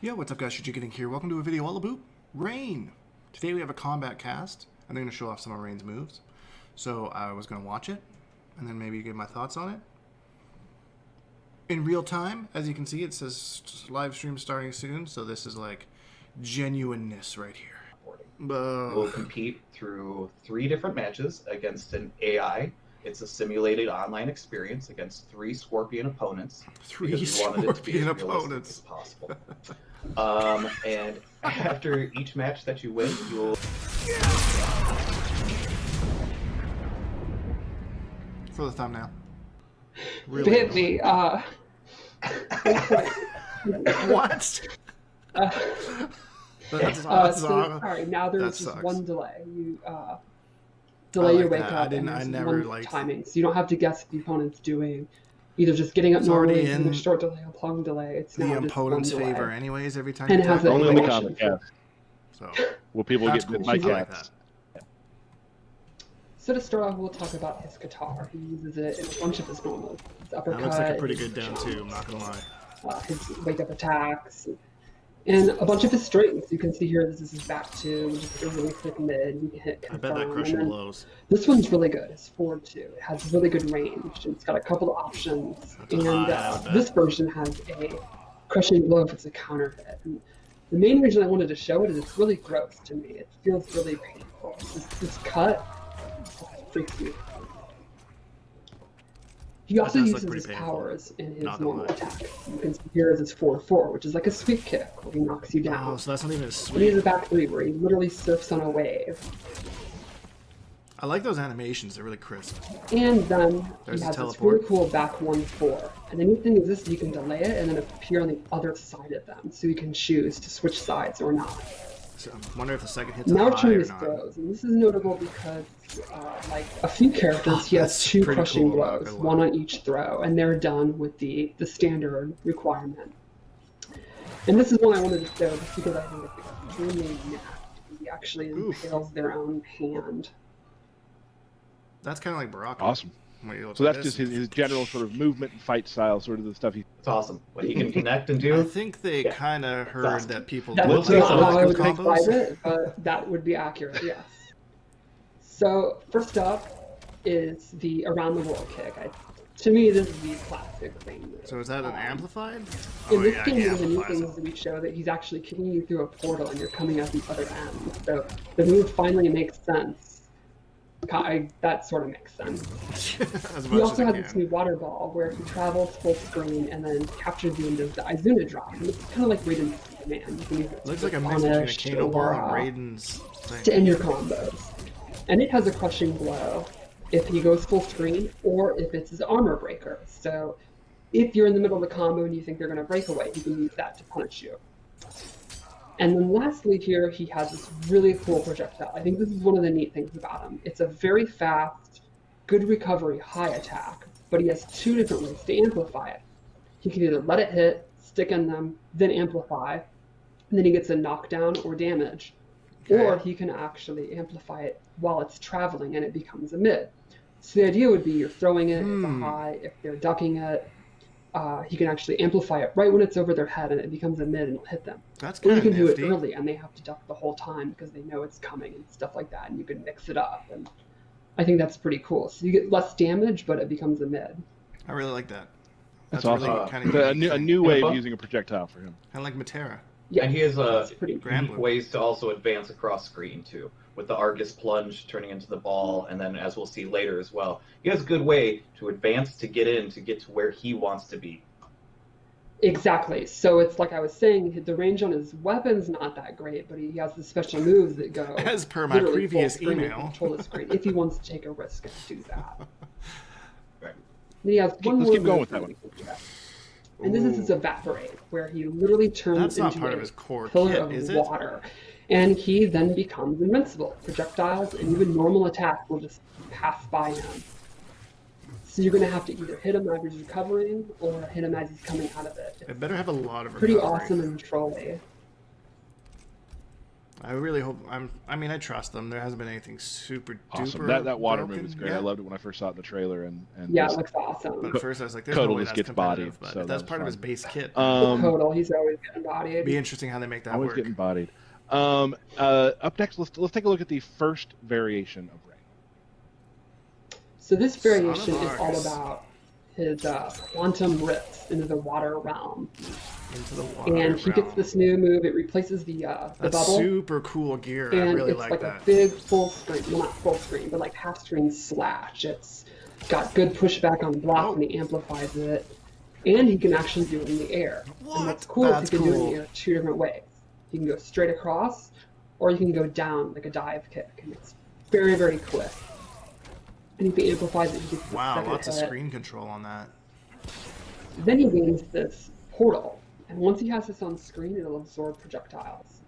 Yo, what's up guys, Shujinkydink here. Welcome to a video all about Rain. Today we have a Kombat cast, and I'm going to show off some of Rain's moves. So I was going to watch it, and then maybe give my thoughts on it. In real time, as you can see, it says live stream starting soon, so this is like genuineness right here. We'll compete through 3 different matches against an AI. It's a simulated online experience against 3 Scorpion opponents. 3 Scorpion opponents. As possible. And after each match that you win, you'll... For the thumbnail. Really hit me. What? Sorry, now there's just one delay. You delay your wake up. I never liked timing, so you don't have to guess what the opponent's doing. Either just getting up normally, either short delay or long delay. It's now the opponent's favor, anyways. Every time. And it has only in the Kombat cast. So will people get cool. My cast? So to start off, we'll talk about his guitar. He uses it in a bunch of his normals. His uppercut. That looks like a pretty good down too. I'm not gonna lie. His wake up attacks. And a bunch of his strings. You can see here this is his back 2, which is a really thick mid. You can hit confirm. I bet that crushing blows. This one's really good. It's forward 2. It has really good range. It's got a couple of options. This version has a crushing blow if it's a counter hit. And the main reason I wanted to show it is it's really gross to me. It feels really painful. This cut freaks me. He also uses his powers in his normal attack. You can see here is his 4-4, which is like a sweep kick where he knocks you down. Oh, so that's not even a sweep. But he has a back 3 where he literally surfs on a wave. I like those animations, they're really crisp. And then he has this really cool back 1-4. And the neat thing is this, you can delay it and then appear on the other side of them. So you can choose to switch sides or not. So I wonder if the second hit's now high turning or his not. throws, and this is notable because, like a few characters, he has 2 crushing blows, one on each throw, and they're done with the standard requirement. And this is one I wanted to show just because I think it's extremely nasty. He actually impales their own hand. That's kind of like Baraka. Awesome. So that's just his general sort of movement and fight style, sort of the stuff he... It's awesome. What he can connect and do. I think they kind of heard that people... That's not how I would describe it, but that would be accurate, yes. So, first up is the around the world kick. To me, this is the classic thing. So is that an amplified? In this game, one of the new things is we show that he's actually kicking you through a portal and you're coming out the other end. So the move finally makes sense. That sort of makes sense. He also has this new water ball where he travels full screen and then captures you and does the Izuna drop. And it's kind of like Raiden's command. You can use it looks like a mix between a Kano ball and Raiden's thing. To end your combos. And it has a crushing blow if he goes full screen or if it's his armor breaker. So if you're in the middle of the combo and you think they're going to break away, you can use that to punish you. And then lastly here, he has this really cool projectile. I think this is one of the neat things about him. It's a very fast, good recovery, high attack, but he has 2 different ways to amplify it. He can either let it hit, stick in them, then amplify, and then he gets a knockdown or damage. Okay. Or he can actually amplify it while it's traveling and it becomes a mid. So the idea would be you're throwing it, it's a high, if they're ducking it, he can actually amplify it right when it's over their head and it becomes a mid and it'll hit them. That's or you can do it early and they have to duck the whole time because they know it's coming and stuff like that, and you can mix it up. And I think that's pretty cool. So you get less damage, but it becomes a mid. I really like that. That's awesome. Really kind of a new way of using a projectile for him. Kind of like Matera. Yeah, and he has unique ways to also advance across screen too, with the Argus plunge turning into the ball, and then as we'll see later as well, he has a good way to advance to get to where he wants to be. Exactly. So it's like I was saying, the range on his weapon's not that great, but he has the special moves that go as per my previous email. Control the screen if he wants to take a risk and do that. Right. And he has one more. Let's keep going with that one. And this is his evaporate, where he literally turns into a pillar of water. And he then becomes invincible. Projectiles and even normal attacks will just pass by him. So you're going to have to either hit him as he's recovering or hit him as he's coming out of it. It better have a lot of recovery. Pretty awesome and trolly. I really hope I mean, I trust them. There hasn't been anything super Awesome. duper. That water broken move is great. yet. I loved it when I first saw it in the trailer, and Yeah, it looks awesome. But at first I was like, "There's no way Kotal that's gets bodied, competitive." But so if that's that was part of his fun. base kit, Kotal, he's always getting bodied. it'd be interesting how they make that Always work. getting bodied. Up next, let's take a look at the first variation of Rain. So this variation Son of is all Argus. about his quantum rifts into the water realm. Into the water And he gets realm. this new move. It replaces the That's bubble. super cool gear. I And really it's like like that. a big full screen, well not full screen, but like half screen slash. It's got good pushback on block and he amplifies it. And he can actually do it in the air. What? And what's cool That's is he can do it in cool. the air 2 different ways. You can go straight across, or you can go down like a dive kick. And it's very, very quick. And if he amplifies it, he gets the Wow, second lots of hit. screen control on that. Then he gains this portal. And once he has this on screen, it'll absorb projectiles.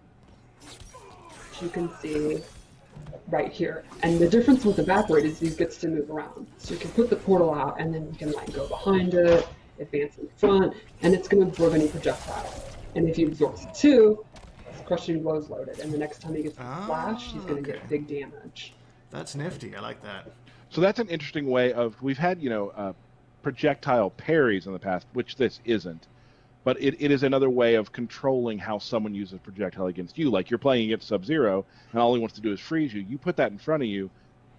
Which you can see right here. And the difference with Evaporate is he gets to move around. So you can put the portal out, and then you can like go behind it, advance in front, and it's going to absorb any projectile. And if he absorbs it too, his Crushing Blow's loaded. And the next time he gets the flash, he's going to okay. get big damage. That's nifty. I like that. So that's an interesting way of. We've had projectile parries in the past, which this isn't. But it is another way of controlling how someone uses projectile against you. Like you're playing against Sub-Zero, and all he wants to do is freeze you. You put that in front of you,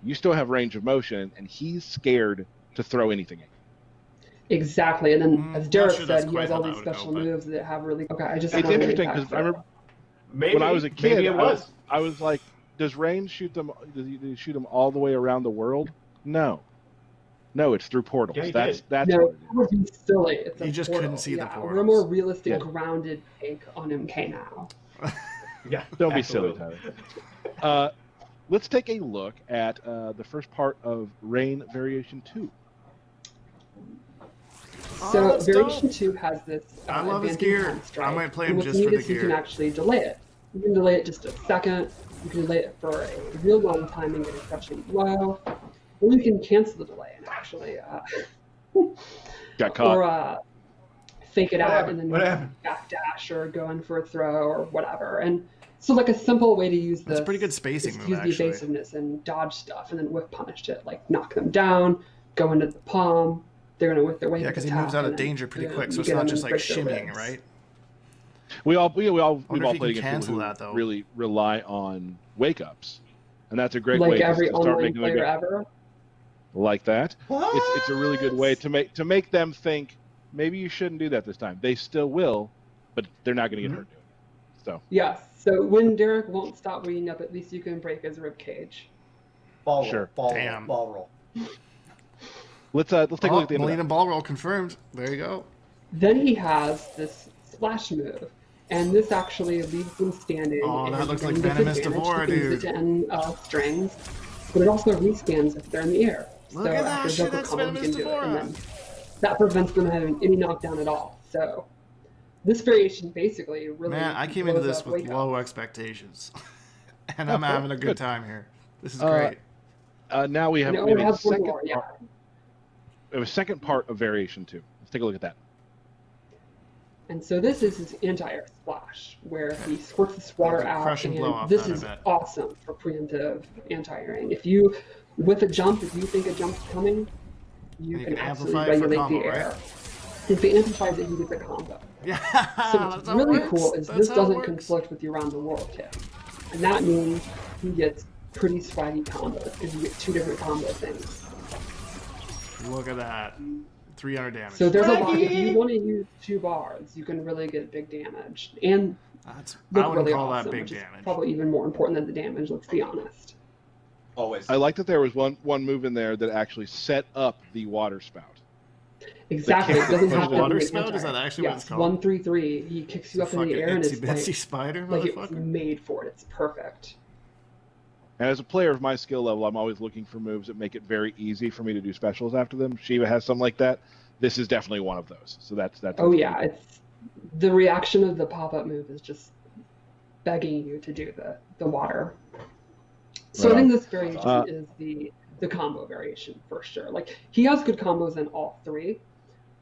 you still have range of motion, and he's scared to throw anything at you. Exactly. And then, as Derek sure that's said, he quite has how all that these would go, special but- moves that have really. Okay, I just. It's have really interesting because impactful. I remember Maybe when I was a kid, maybe it was. I was like, does Rain shoot them? Does he shoot them all the way around the world? No, it's through portals. Yeah, he that's did. No, what it it would be silly. It's a You just portal. couldn't see the yeah, portals. We're more realistic, Yeah. grounded take on MK now. Yeah. Don't be absolutely. silly, Tyler. Let's take a look at the first part of Rain Variation 2. So that's Variation dope. 2 has this I love his advancing gear. time strike. I might play And him what's just neat for the is you gear. can actually delay it. You can delay it just a second. You can delay it for a real long time and get a crushing blow. Or you can cancel the delay and actually Got caught. or fake it What out happened? and What then happened? backdash or go in for a throw or whatever. And so like a simple way to use That's this a pretty good spacing is to move, use actually. the evasiveness and dodge stuff and then whiff punish it, like knock them down, go into the palm. They're gonna whip their way. Yeah, because he moves out of danger pretty quick, so it's not just like shimmying, right? We all wonder if played you can against people cancel who that, though. really rely on wake ups, and that's a great Like way every to start online making them player ever. like that. What? It's a really good way to make them think maybe you shouldn't do that this time. They still will, but they're not going to get hurt doing it. So Yes. So when Derek won't stop reading up, at least you can break his rib cage. Ball roll. Sure. Ball Damn. roll. Ball roll. let's take a look at the end of Melina that. ball roll confirmed. There you go. Then he has this splash move, and this actually leaves them standing. Oh, and that you looks can like Venomous disadvantage Devore, to use dude. it to end strings, but it also respans if they're in the air. Look so at that after shit, Joker that's combo, you Venomous can do it, and Devore. then that prevents them having any knockdown at all. So this variation basically really Man, I came into blows this up with Wake low Up. expectations, and I'm having a good time here. This is Uh, great. Now we have, No, we have it a has one second more, yeah. part, we have a second part of Variation 2. Let's take a look at that. And so this is his anti-air splash, where he squirts this water Like a out, crushing and blow off this that, I is bet. awesome for preemptive anti-airing. If you, with a jump, if you think a jump's coming, you And you can can absolutely amplify it for regulate combo, the air. right? If he amplifies it, you get the combo. Yeah, So that's what's how it really works. cool is That's this how it doesn't works. conflict with your round the world kick. And that means he gets pretty swaggy combos, because you get 2 different combo things. Look at that. 300 damage. So there's a lot. If you want to use 2 bars, you can really get big damage. And That's, look I wouldn't really call awesome, that big which is damage. probably even more important than the damage, let's be honest. Always. I like that there was one move in there that actually set up the water spout. Exactly. It doesn't have to Water be spout? Is that actually what yes, it's called? 133. He kicks you up in the Fucking air and itsy it's bitsy like, spider, like it was motherfucker. made for it. It's perfect. And as a player of my skill level, I'm always looking for moves that make it very easy for me to do specials after them. Shiva has something like that. This is definitely one of those. So that's Oh yeah, it's the reaction of the pop-up move is just begging you to do the water. So Right I think on. this variation is the combo variation for sure. Like he has good combos in all 3,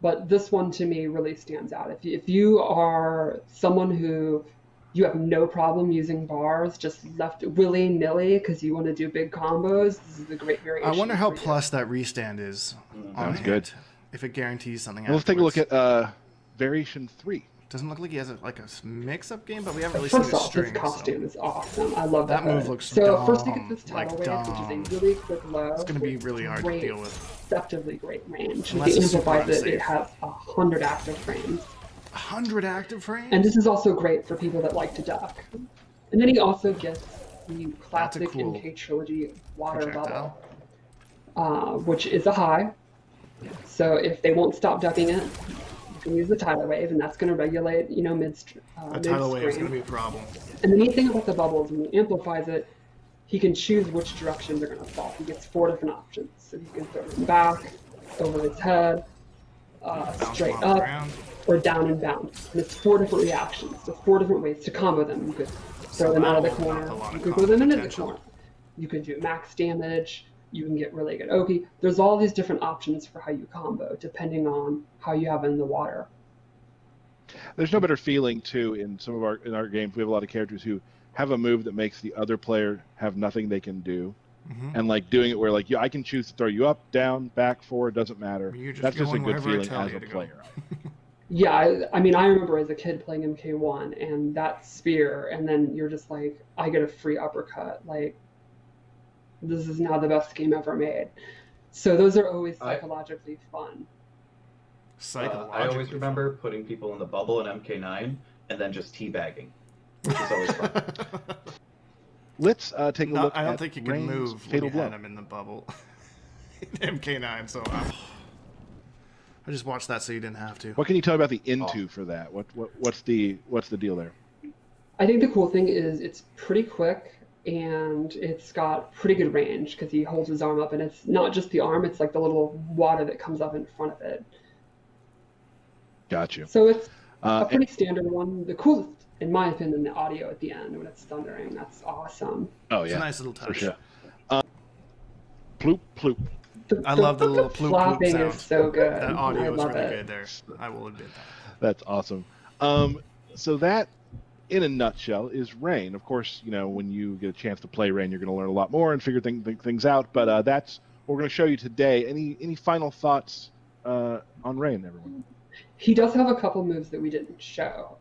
but this one to me really stands out. If you are someone who you have no problem using bars just left willy-nilly because you want to do big combos, this is a great variation. I wonder how plus that restand is on Sounds good. If it guarantees something. Well, let's take a look at variation 3. Doesn't look like he has like a mix-up game, but we haven't really seen his strings. His costume is awesome. I love that that move. Looks so dumb, first you get this tidal like wave, which is a really quick low. It's going to be really hard to deal with. Deceptively great range. Unless If it's you amplify super it, it has 100 active frames. 100 active frames? And this is also great for people that like to duck. And then he also gets the classic cool MK Trilogy water projectile. bubble, which is a high. So if they won't stop ducking it, you can use the tidal wave, and that's going to regulate, you know, the tidal wave is going to be a problem. And the neat thing about the bubble is when he amplifies it, he can choose which direction they're going to fall. He gets 4 different options. So he can throw them back, over his head, straight up, or down and bound. And it's 4 different reactions. So 4 different ways to combo them. You could throw them out of the corner. You could throw them into the corner. You could do max damage. You can get really good Oki. There's all these different options for how you combo, depending on how you have it in the water. There's no better feeling too in some of our games. We have a lot of characters who have a move that makes the other player have nothing they can do, and like doing it where like I can choose to throw you up, down, back, forward, doesn't matter. That's just a good feeling as a player. Yeah, I mean, I remember as a kid playing MK1 and that spear, and then you're just like, I get a free uppercut. Like, this is now the best game ever made. So those are always psychologically fun. I always remember putting people in the bubble in MK9 and then just teabagging, which is always fun. Let's take a look at I don't think you can move Fatal when you Blow. had him in the bubble. in MK9, so I just watched that so you didn't have to. What can you tell me about the into for that? What's the deal there? I think the cool thing is it's pretty quick and it's got pretty good range because he holds his arm up, and it's not just the arm, it's like the little water that comes up in front of it. Got you. So it's a pretty standard one. The coolest, in my opinion, the audio at the end when it's thundering. That's awesome. Oh, yeah. It's a nice little touch. For sure. Ploop, ploop. I love the little ploop, flopping ploop sound. is so good. That audio is love really it. good there. I will admit that. That's awesome. So that, in a nutshell, is Rain. Of course, you know, when you get a chance to play Rain, you're going to learn a lot more and figure things out. But that's what we're going to show you today. Any final thoughts on Rain, everyone? He does have a couple moves that we didn't show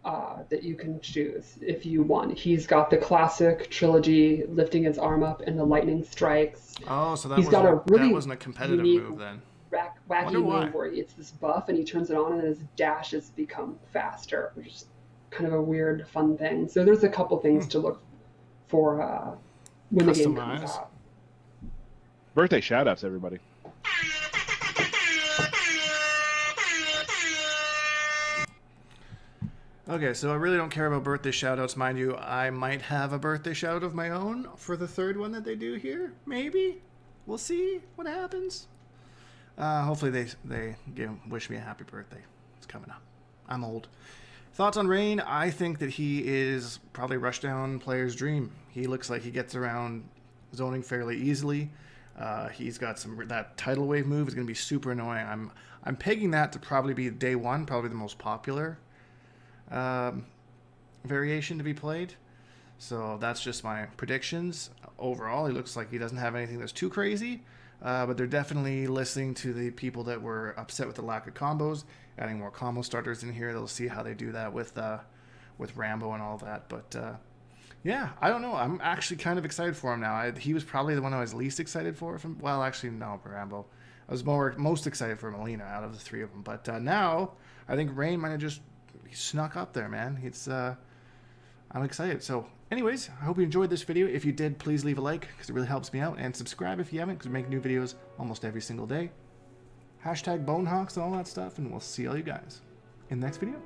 that you can choose if you want. He's got the classic trilogy, lifting his arm up and the lightning strikes. Oh, so that wasn't a competitive move then. Wacky move where it's this buff and he turns it on and his dashes become faster, which is kind of a weird, fun thing. So there's a couple things to look for when the game comes out. Birthday shout-outs, everybody. Okay, so I really don't care about birthday shout-outs. Mind you, I might have a birthday shout-out of my own for the third one that they do here. Maybe. We'll see what happens. Hopefully they wish me a happy birthday. It's coming up. I'm old. Thoughts on Rain? I think that he is probably rushdown player's dream. He looks like he gets around zoning fairly easily. He's got that tidal wave move is going to be super annoying. I'm pegging that to probably be day one, probably the most popular variation to be played. So that's just my predictions. Overall, he looks like he doesn't have anything that's too crazy, but they're definitely listening to the people that were upset with the lack of combos, adding more combo starters in here. They'll see how they do that with Rambo and all that. But yeah, I don't know. I'm actually kind of excited for him now. He was probably the one I was least excited for. Well, actually, no, Rambo. I was most excited for Melina out of the three of them. But now I think Rain might have just snuck up there, man. I'm excited. So anyways, I hope you enjoyed this video. If you did, please leave a like because it really helps me out, and subscribe if you haven't because we make new videos almost every single day. #Bonehawks and all that stuff, and we'll see all you guys in the next video.